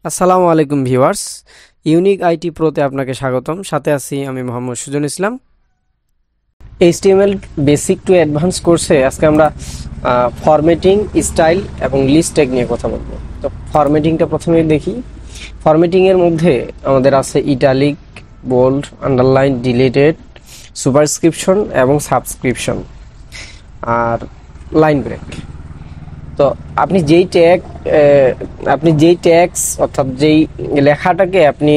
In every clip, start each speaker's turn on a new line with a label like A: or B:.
A: আসসালামু আলাইকুম viewers, unique IT প্রোতে আপনাকে স্বাগতম। সাথে আছি আমি মোহাম্মদ সুজন ইসলাম। এইচটিএমএল বেসিক টু অ্যাডভান্স কোর্সে আজকে আমরা ফরম্যাটিং, স্টাইল এবং লিস্ট ট্যাগ নিয়ে কথা বলবো। তো ফরম্যাটিংটা প্রথমে দেখি। ফরম্যাটিংয়ের মধ্যে আমাদের আছে ইটালিক, বোল্ড, আন্ডারলাইন, ডিলিটেড, সুপারস্ক্রিপশন এবং সাবস্ক্রিপশন আর লাইন ব্রেক। তো আপনি যেই ট্যাগস অর্থাৎ যেই লেখাটাকে আপনি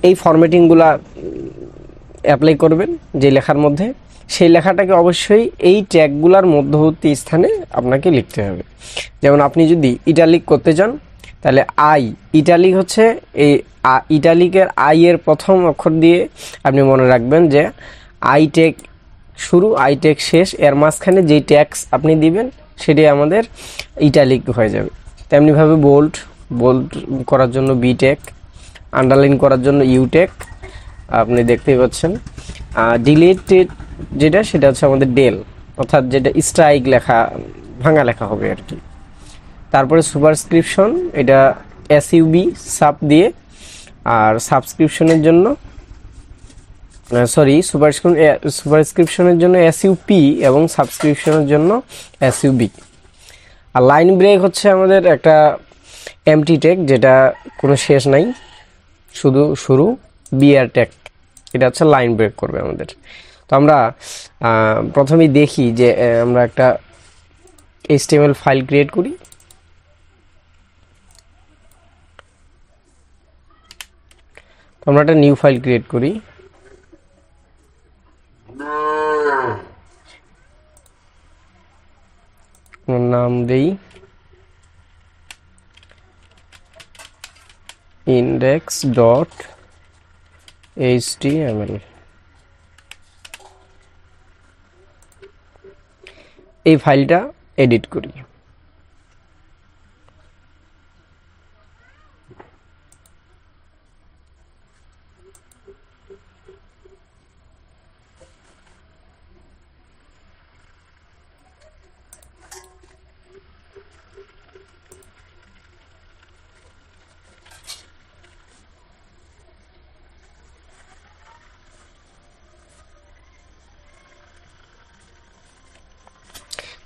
A: এই ফরম্যাটিংগুলা অ্যাপ্লাই করবেন যে লেখার মধ্যে, সেই লেখাটাকে অবশ্যই এই ট্যাগগুলার মধ্যবর্তী স্থানে আপনাকে লিখতে হবে। যেমন আপনি যদি ইটালিক করতে চান তাহলে ইটালিক হচ্ছে এই ইটালিকের এর প্রথম অক্ষর দিয়ে আপনি মনে রাখবেন যে ট্যাগ শুরু, ট্যাগ শেষ, এর মাঝখানে যেই ট্যাগস আপনি দিবেন সেটাই আমাদের ইটালিক হয়ে যাবে। তেমনিভাবে বোল্ড করার জন্য বি ট্যাগ, আন্ডারলাইন করার জন্য ইউ ট্যাগ আপনি দেখতেই পাচ্ছেন। ডিলিটেড সেটা হচ্ছে আমাদের ডেল, অর্থাৎ যেটা স্ট্রাইক লেখা, ভাঙা লেখা হবে আর কি। তারপরে সুপারস্ক্রিপশন, এটা এসইউবি সাব দিয়ে, আর সাবস্ক্রিপশনের জন্য সুপারস্ক্রিপশনের জন্য এসইউপি এবং সাবস্ক্রিপশনের জন্য এসইউবি। আর লাইন ব্রেক হচ্ছে আমাদের একটা এমটি ট্যাগ, যেটা কোনো শেষ নাই, শুধু শুরু, বিআর ট্যাগ, এটা হচ্ছে লাইন ব্রেক করবে আমাদের। তো আমরা প্রথমেই দেখি যে আমরা একটা এইচটিএমএল ফাইল ক্রিয়েট করি। তো আমরা একটা নিউ ফাইল ক্রিয়েট করি। নাম দেই index.html। এই ফাইলটা এডিট করি।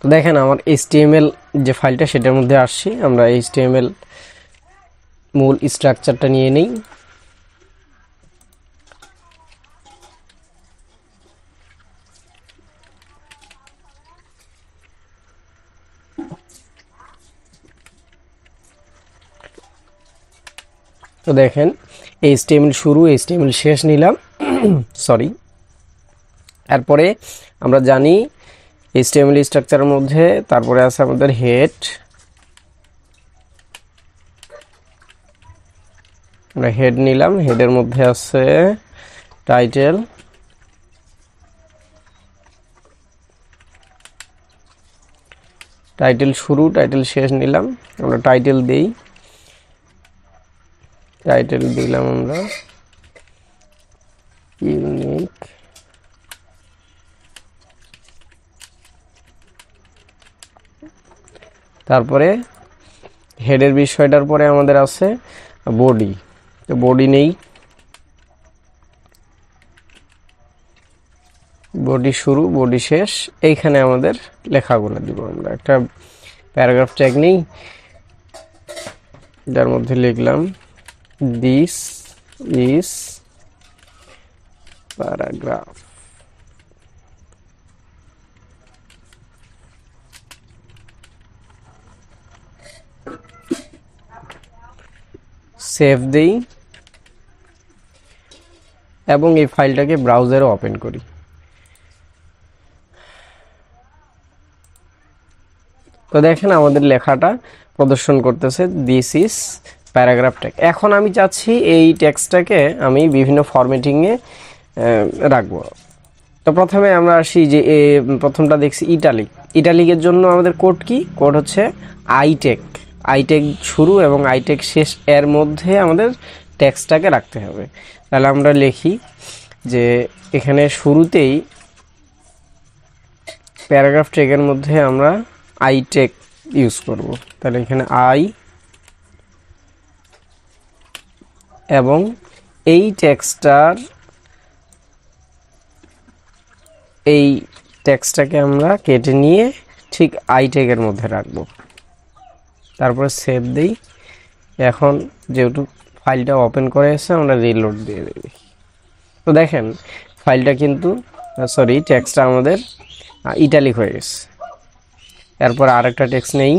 A: তো দেখেন আমার এইচটিএমএল যে ফাইলটা, সেটার মধ্যে আসছি। আমরা এইচটিএমএল মূল স্ট্রাকচারটা নিয়ে নেই। তো দেখেন এইচটিএমএল শুরু, এইচটিএমএল শেষ নিলাম, সরি। তারপরে আমরা জানি এইচটিএমএল স্ট্রাকচারের মধ্যে তারপরে আছে আমাদের হেড, আমরা হেড নিলাম। হেডের মধ্যে আছে টাইটেল, টাইটেল শুরু, টাইটেল শেষ নিলাম। আমরা টাইটেল দেই, টাইটেল দিলাম আমরা ইউনিক তারপরে হেডের বিষয়টার পরে আমাদের আছে বডি। তো বডি নেই, বডি শুরু, বডি শেষ, এইখানে আমাদের লেখাগুলো দিব। আমরা একটা প্যারাগ্রাফ ট্যাগ নেই, যার মধ্যে লিখলাম দিস ইজ প্যারাগ্রাফ। সেভ দেই এবং এই ফাইলটাকে ব্রাউজারে ওপেন করি। তো দেখেন আমাদের লেখাটা প্রদর্শন করতেছে দিস ইজ প্যারাগ্রাফ ট্যাগ। এখন আমি চাচ্ছি এই টেক্সটটাকে আমি বিভিন্ন ফরম্যাটিংয়ে রাখবো। তো প্রথমে আমরা আসি যে প্রথমটা দেখছি ইটালিকের জন্য আমাদের কোড কি? কোড হচ্ছে আইটেক শুরু এবং আইটেক শেষ, এর মধ্যে আমাদের টেক্সটটাকে রাখতে হবে। তাহলে আমরা লিখি যে এখানে শুরুতেই প্যারাগ্রাফ ট্যাগের মধ্যে আমরা আইটেক ইউজ করব। তাহলে এখানে এবং এই টেক্সটটাকে আমরা কেটে নিয়ে ঠিক আই ট্যাগের মধ্যে রাখবো, তারপরে সেভ দেই। এখন যেহেতু ফাইলটা ওপেন করে এসে আমরা রিলোড দিয়ে দিই। তো দেখেন ফাইলটা কিন্তু টেক্সটটা আমাদের ইটালিক হয়ে গেছে। এরপর আরেকটা টেক্সট নেই,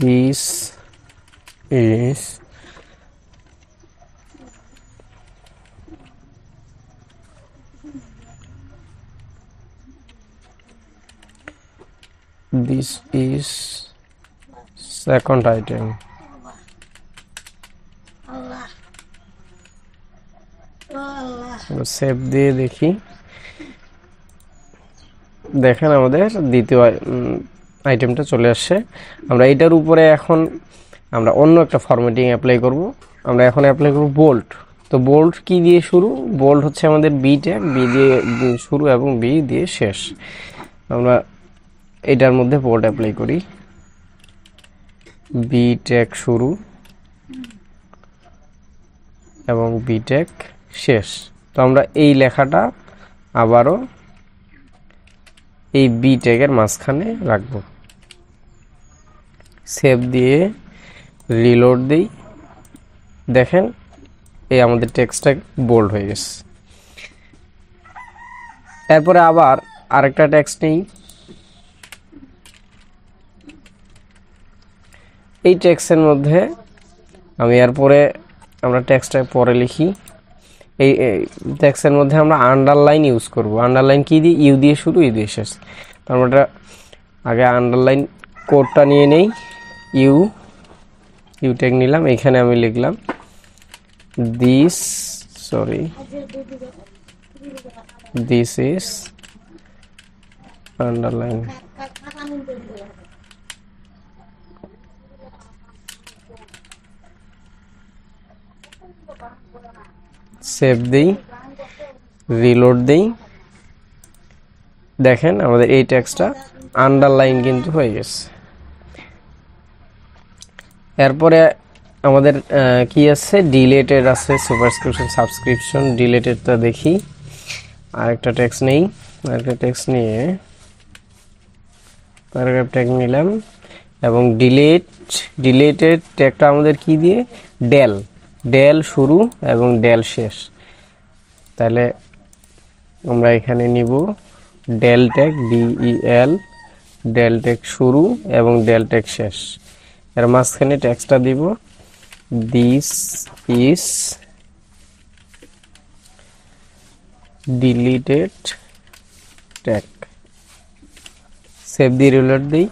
A: this is second item. Save দিয়ে দেখি, দেখেন আমাদের দ্বিতীয় আইটেমটা চলে আসছে। আমরা এটার উপরে এখন আমরা অন্য একটা ফরম্যাটিং অ্যাপ্লাই করব। আমরা এখন অ্যাপ্লাই করব বোল্ড। তো বোল্ড কি দিয়ে শুরু? বোল্ড হচ্ছে আমাদের বি ট্যাগ, বি দিয়ে শুরু এবং বি দিয়ে শেষ। আমরা এটার মধ্যে বোল্ড অ্যাপ্লাই করি, বি ট্যাগ শুরু এবং বি ট্যাগ শেষ। তো আমরা এই লেখাটা আবারও এই বি ট্যাগের মাঝখানে রাখব। সেভ দিয়ে রিলোড দিই, দেখেন এই আমাদের টেক্সটটা বোল্ড হয়ে গেছে। এরপরে আবার আরেকটা টেক্সট নেই, এই টেক্সটের মধ্যে আমি এরপরে আমরা টেক্সটটা পরে লিখি। এই টেক্সটের মধ্যে আমরা আন্ডারলাইন ইউজ করব। আন্ডারলাইন কি দিয়ে? ইউ দিয়ে শুরু, ইউ দিয়ে শেষ। তারপর আগে আন্ডারলাইন কোডটা নিয়ে নেই, ইউ ট্যাগ নিলাম, এখানে আমি লিখলাম দিস ইজ আন্ডারলাইন। সেভ দেই, রিলোড দেই, দেখেন আমাদের এই টেক্সটটা আন্ডারলাইন কিন্তু হয়ে গেছে। এরপরে আমাদের কি আছে? ডিলেটেড আছে, সুপারস্ক্রিপশন, সাবস্ক্রিপশন। ডিলেটেডটা দেখি, আরেকটা টেক্সট নেই, আরেকটা টেক্সট নিয়ে প্যারাগ্রাফ ট্যাগ নিলাম এবং ডিলেটেড ট্যাগটা আমাদের কি দিয়ে? ডেল শুরু এবং ডেল শেষ। তাহলে আমরা এখানে নিব del tag, DEL, del tag শুরু এবং ডেল ট্যাগ শেষ। এর মাঝখানে টেক্সটটা দিব this is deleted tag. Save দিয়ে রিলোড দিই।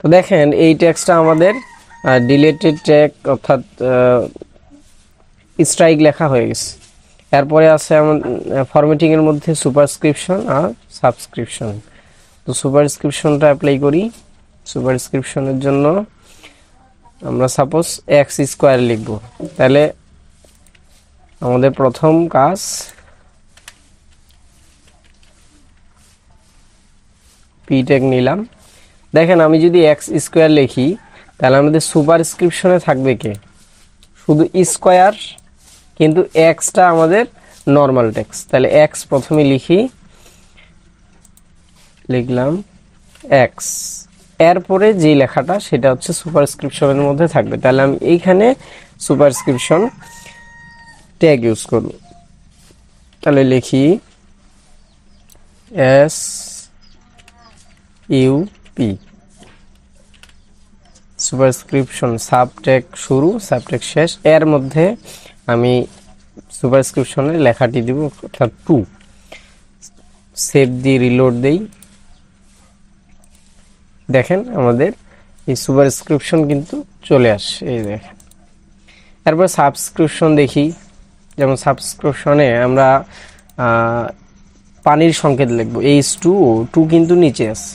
A: তো দেখেন এই টেক্সটটা আমাদের ডিলিটেড ট্যাগ অর্থাৎ স্ট্রাইক লেখা হয়ে গেছে। এরপরে আছে ফরম্যাটিং এর মধ্যে সুপারস্ক্রিপশন আর সাবস্ক্রিপশন। তো সুপারস্ক্রিপশনটা অ্যাপ্লাই করি। সুপারস্ক্রিপশনের জন্য আমরা সাপোজ এক্স স্কোয়ার লিখব। তাহলে আমাদের প্রথম কাজ পি ট্যাগ নিলাম। দেখেন আমি যদি এক্স স্কোয়ার লিখি তাহলে আমাদের সুপারস্ক্রিপশনে থাকবে কে? শুধু স্কোয়ার, কিন্তু এক্সটা আমাদের নর্মাল টেক্সট। তাহলে এক্স প্রথমে লিখলাম এক্স, এরপরে যে লেখাটা সেটা হচ্ছে সুপারস্ক্রিপশনের মধ্যে থাকবে। তাহলে আমি এইখানে সুপারস্ক্রিপশন ট্যাগ ইউজ করব। তাহলে লিখি SUP, সুপারস্ক্রিপশন সাবট্যাগ শুরু, সাবট্যাগ শেষ। এর মধ্যে আমি সুপারস্ক্রিপশনের লেখাটি দিব, অর্থাৎ 2। সেভ দিয়ে রিলোড দেই, দেখেন আমাদের এই সুপারস্ক্রিপশন কিন্তু চলে আসে, এই দেখেন। এরপর সাবস্ক্রিপশন দেখি, যেমন সাবস্ক্রিপশনে আমরা পানির সংকেত লিখব H2O, কিন্তু নিচে আছে।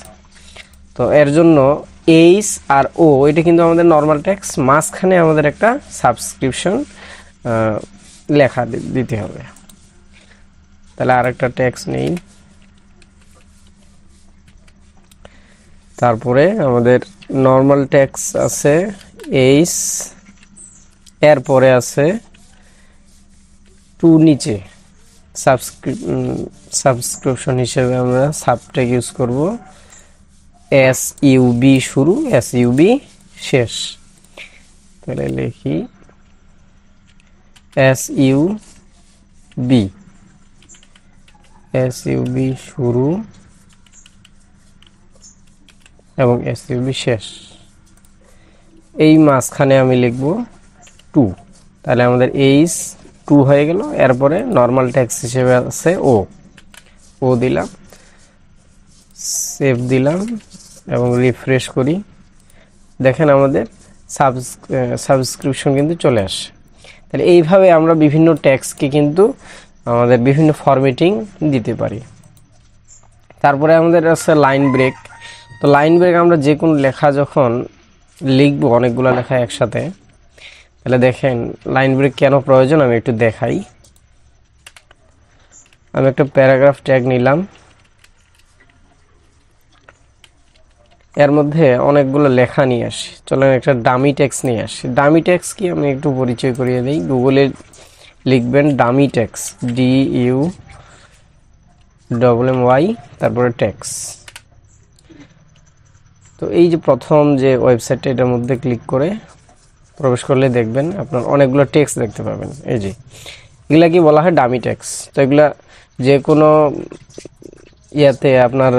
A: তো এর জন্য H আর O এটা কিন্তু আমাদের নর্মাল টেক্সট, মাঝখানে আমাদের একটা সাবস্ক্রিপশন লেখা দিতে হবে। তাহলে আরেকটা টেক্সট নেই, তারপরে আমাদের নর্মাল ট্যাক্স আছে এইচ, এরপরে আছে টু নিচে সাবস্ক্রিপশন হিসেবে আমরা সাবট্যাগ ইউজ করব, এস ইউবি শুরু, এস ইউবি শেষ। তাহলে লিখি এস ইউবি, এস ইউবি শুরু এবং এস ইউবি শেষ। এই মাঝখানে আমি লিখব টু, তাহলে আমাদের এইচ টু হয়ে গেল। এরপরে নর্মাল ট্যাক্স হিসেবে আছে ও, ও দিলাম, সেভ দিলাম এবং রিফ্রেশ করি। দেখেন আমাদের সাবস্ক্রিপশন কিন্তু চলে আসে। তাহলে এইভাবে আমরা বিভিন্ন ট্যাক্সকে কিন্তু আমাদের বিভিন্ন ফরম্যাটিং দিতে পারি। তারপরে আমাদের আছে লাইন ব্রেক। তো লাইন ব্রেক আমরা যে কোনো লেখা যখন লিখবো, অনেকগুলো লেখা একসাথে, তাহলে দেখেন লাইন ব্রেক কেন প্রয়োজন আমি একটু দেখাই। আমি একটা প্যারাগ্রাফ ট্যাগ নিলাম, এর মধ্যে অনেকগুলো লেখা নিয়ে আসি। চলেন একটা ডামি ট্যাক্স নিয়ে আসি। ডামি ট্যাক্স কি আমি একটু পরিচয় করিয়ে দিই। গুগলে লিখবেন ডামি ট্যাক্স, DUMMY, তারপরে ট্যাক্স। তো এই যে প্রথম যে ওয়েবসাইটটা, এটার মধ্যে ক্লিক করে প্রবেশ করলে দেখবেন আপনার অনেকগুলো টেক্সট দেখতে পাবেন। এই যে এগুলা কি বলা হয় ডামি ট্যাক্স। তো এগুলা যে কোনো ইয়াতে আপনার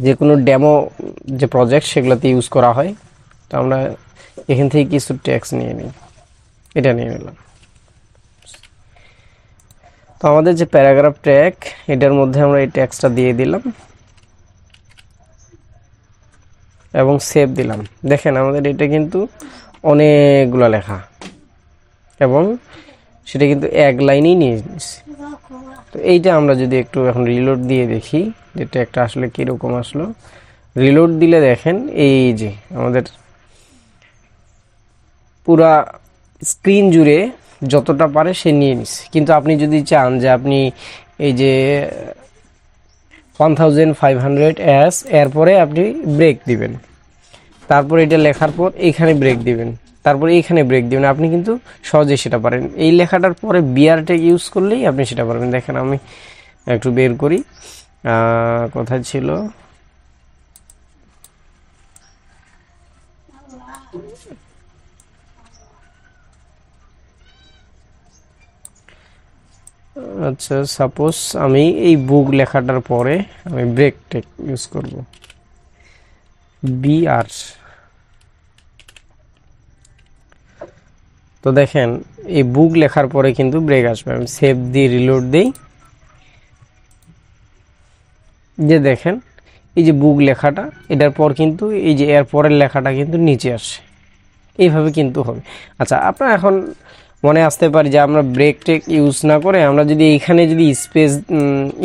A: যে কোনো ডেমো যে প্রজেক্ট সেগুলোতে ইউজ করা হয়। তো আমরা এখান থেকে কিছু ট্যাক্স নিয়ে নিই, এটা নিয়ে নিলাম। তো আমাদের যে প্যারাগ্রাফ ট্যাগ, এটার মধ্যে আমরা এই ট্যাক্সটা দিয়ে দিলাম এবং সেভ দিলাম। দেখেন আমাদের এটা কিন্তু অনেকগুলো লেখা এবং সেটা কিন্তু এক লাইনেই নিয়ে নিচ্ছি। তো এইটা আমরা যদি একটু এখন রিলোড দিয়ে দেখি যে ট্যাগটা আসলে কীরকম আসলো। রিলোড দিলে দেখেন এই যে আমাদের পুরা স্ক্রিন জুড়ে যতটা পারে সে নিয়ে নিচ্ছে। কিন্তু আপনি যদি চান যে আপনি এই যে 1500s এরপরে আপনি ব্রেক দিবেন, তারপর এটা লেখার পর এইখানে ব্রেক দিবেন, তারপরে এইখানে ব্রেক দিবেন, আপনি কিন্তু সহজেই সেটা পারেন। এই লেখাটার পরে বিআর ট্যাগ ইউজ করলেই আপনি সেটা পারবেন। দেখেন আমি একটু বের করি, কোথায় ছিল, আচ্ছা সাপোজ আমি এই বুক লেখাটার পরে আমি ব্রেক ট্যাগ ইউজ করব, বিআর। তো দেখেন এই বুক লেখার পরে কিন্তু ব্রেক আসবে। আমি সেভ দিয়ে রিলোড দিই, যে দেখেন এই যে বুক লেখাটা, এটার পর কিন্তু এই যে এর পরের লেখাটা কিন্তু নিচে আসে, এইভাবে কিন্তু হবে। আচ্ছা আপনার এখন মনে আসতে পারে যে আমরা ব্রেক টেক ইউজ না করে আমরা যদি এইখানে যদি স্পেস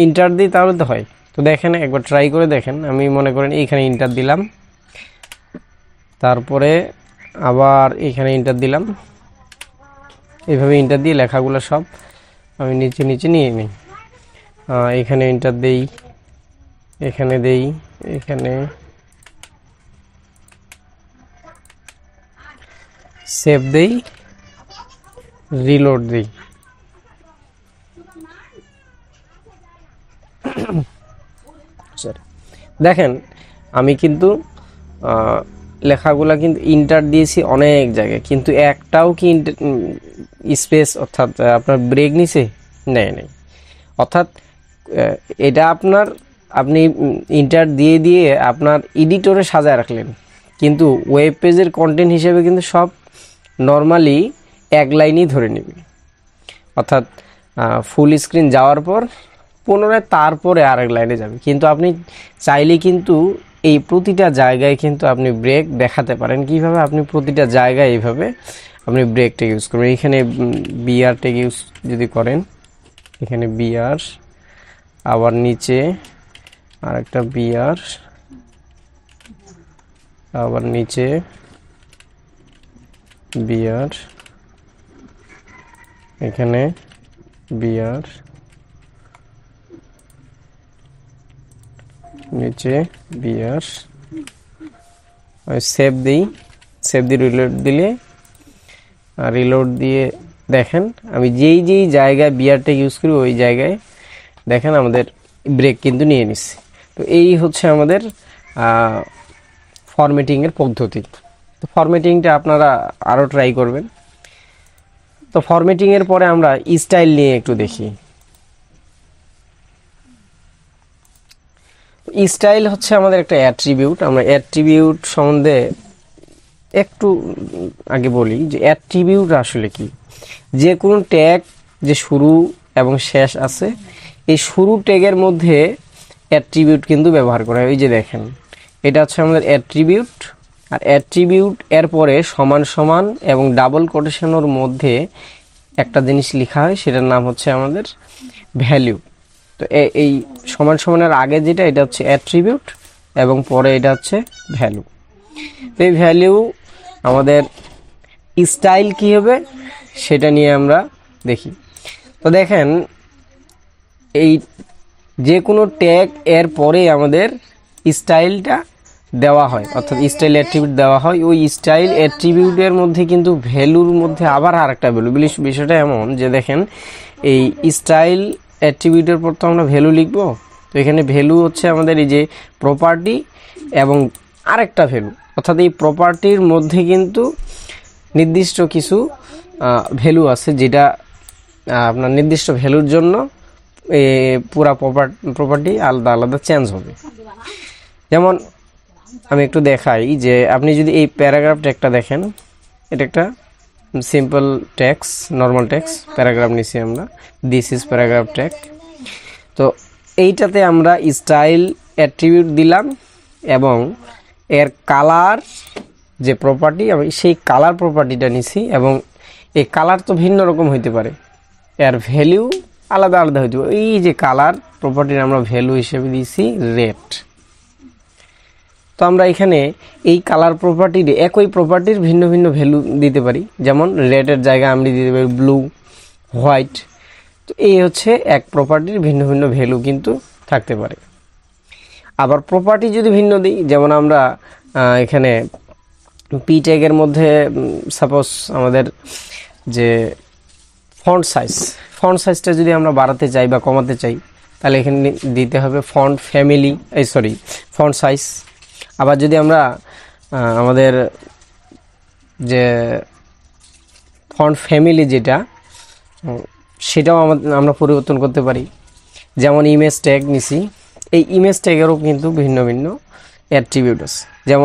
A: ইন্টার দিই তাহলে তো হয়। তো দেখেন একবার ট্রাই করে দেখেন। আমি মনে করেন এইখানে ইন্টার দিলাম, তারপরে আবার এইখানে ইন্টার দিলাম, এইভাবে ইন্টার দিয়ে লেখাগুলো সব আমি নিচে নিচে নিয়ে নিই। এখানে ইন্টার দেই, এখানে দেই, এখানে সেভ দেই, রিলোড দিই। দেখেন আমি কিন্তু লেখাগুলা কিন্তু ইন্টার দিয়েছি অনেক জায়গায়, কিন্তু একটাও কি স্পেস অর্থাৎ আপনার ব্রেক নিছে নেই নেই। অর্থাৎ এটা আপনার আপনি ইন্টার দিয়ে দিয়ে আপনার এডিটরে সাজায় রাখলেন, কিন্তু ওয়েব পেজের কন্টেন্ট হিসেবে কিন্তু সব নর্মালি এক লাইনই ধরে নেবে। অর্থাৎ ফুল স্ক্রিন যাওয়ার পর পুনরায় তারপরে আরেক লাইনে যাবে। কিন্তু আপনি চাইলে কিন্তু এই প্রতিটা জায়গায় কিন্তু আপনি ব্রেক দেখাতে পারেন। কিভাবে? আপনি প্রতিটা জায়গায় এইভাবে আপনি ব্রেক ট্যাগ ইউজ করবেন। এখানে বিআর ট্যাগ ইউজ যদি করেন, এখানে বিআর, আবার নিচে আরেকটা বিআর, আবার নিচে বিআর, এখানে বিআর, নিচে বিয়ার সেভ দিই, সেভ দিয়ে রিলোড দিলে রিলোড দিয়ে দেখেন আমি যেই যেই জায়গায় বিয়ারটা ইউজ করি ওই জায়গায় দেখেন আমাদের ব্রেক কিন্তু নিয়ে নিচ্ছে। তো এই হচ্ছে আমাদের ফরম্যাটিংয়ের পদ্ধতি। তো ফরম্যাটিংটা আপনারা আরও ট্রাই করবেন। তো ফরম্যাটিংয়ের পরে আমরা স্টাইল নিয়ে একটু দেখি। স্টাইল হচ্ছে আমাদের একটা অ্যাট্রিবিউট। আমরা অ্যাট্রিবিউট সম্বন্ধে একটু আগে বলি যে অ্যাট্রিবিউট আসলে কি। যে কোনো ট্যাগ যে শুরু এবং শেষ আছে, এই শুরু ট্যাগের মধ্যে অ্যাট্রিবিউট কিন্তু ব্যবহার করা হয়। এই যে দেখেন এটা হচ্ছে আমাদের অ্যাট্রিবিউট, আর অ্যাট্রিবিউট এর পরে সমান সমান এবং ডাবল কোটেশনের মধ্যে একটা জিনিস লেখা হয়, সেটার নাম হচ্ছে আমাদের ভ্যালু। তো এই সমান সমানের আগে যেটা এটা হচ্ছে অ্যাট্রিবিউট এবং পরে এটা হচ্ছে ভ্যালু। তো এই ভ্যালু আমাদের স্টাইল কি হবে সেটা নিয়ে আমরা দেখি। তো দেখেন এই যে কোনো ট্যাগ এর পরে আমাদের স্টাইলটা দেওয়া হয়, অর্থাৎ স্টাইল অ্যাট্রিবিউট দেওয়া হয়। ওই স্টাইল অ্যাট্রিবিউটের মধ্যে কিন্তু ভ্যালুর মধ্যে আবার আরেকটা ভ্যালু। বিষয়টা এমন যে দেখেন এই স্টাইল অ্যাট্রিবিউটের পর তো আমরা ভ্যালু লিখব। তো এখানে ভ্যালু হচ্ছে আমাদের এই যে প্রপার্টি এবং আরেকটা ভ্যালু, অর্থাৎ এই প্রপার্টির মধ্যে কিন্তু নির্দিষ্ট কিছু ভ্যালু আছে, যেটা আপনার নির্দিষ্ট ভ্যালুর জন্য পুরা প্রপার্টি আলাদা আলাদা চেঞ্জ হবে। যেমন আমি একটু দেখাই যে আপনি যদি এই প্যারাগ্রাফ ট্যাগটা দেখেন, এটা একটা simple tax, normal tax paragraph নিছি আমরা, দিস ইজ প্যারাগ্রাফ ট্যাগ। তো এইটাতে আমরা স্টাইল অ্যাট্রিবিউট দিলাম এবং এর কালার যে প্রপার্টি, আমি সেই কালার প্রপার্টিটা নিছি এবং এই কালার তো ভিন্ন রকম হইতে পারে, এর ভ্যালু আলাদা আলাদা হইতে পারে। এই যে কালার প্রপার্টির আমরা ভ্যালু হিসেবে দিয়েছি রেড। তো আমরা এখানে এই কালার প্রপার্টির একই প্রপার্টির ভিন্ন ভিন্ন ভ্যালু দিতে পারি। যেমন রেডের জায়গায় আমরা দিতে পারি ব্লু, হোয়াইট। তো এই হচ্ছে এক প্রপার্টির ভিন্ন ভিন্ন ভ্যালু কিন্তু থাকতে পারে। আবার প্রপার্টি যদি ভিন্ন দিই, যেমন আমরা এখানে পি ট্যাগের মধ্যে সাপোজ আমাদের যে ফন্ট সাইজটা যদি আমরা বাড়াতে চাই বা কমাতে চাই, তাহলে এখানে দিতে হবে ফন্ট ফ্যামিলি, ফন্ট সাইজ। আবার যদি আমরা আমাদের যে ফন্ট ফ্যামিলি যেটা, সেটাও আমরা পরিবর্তন করতে পারি। যেমন ইমেজ ট্যাগ নিছি, এই ইমেজ ট্যাগেরও কিন্তু ভিন্ন ভিন্ন অ্যাট্রিবিউট আছে। যেমন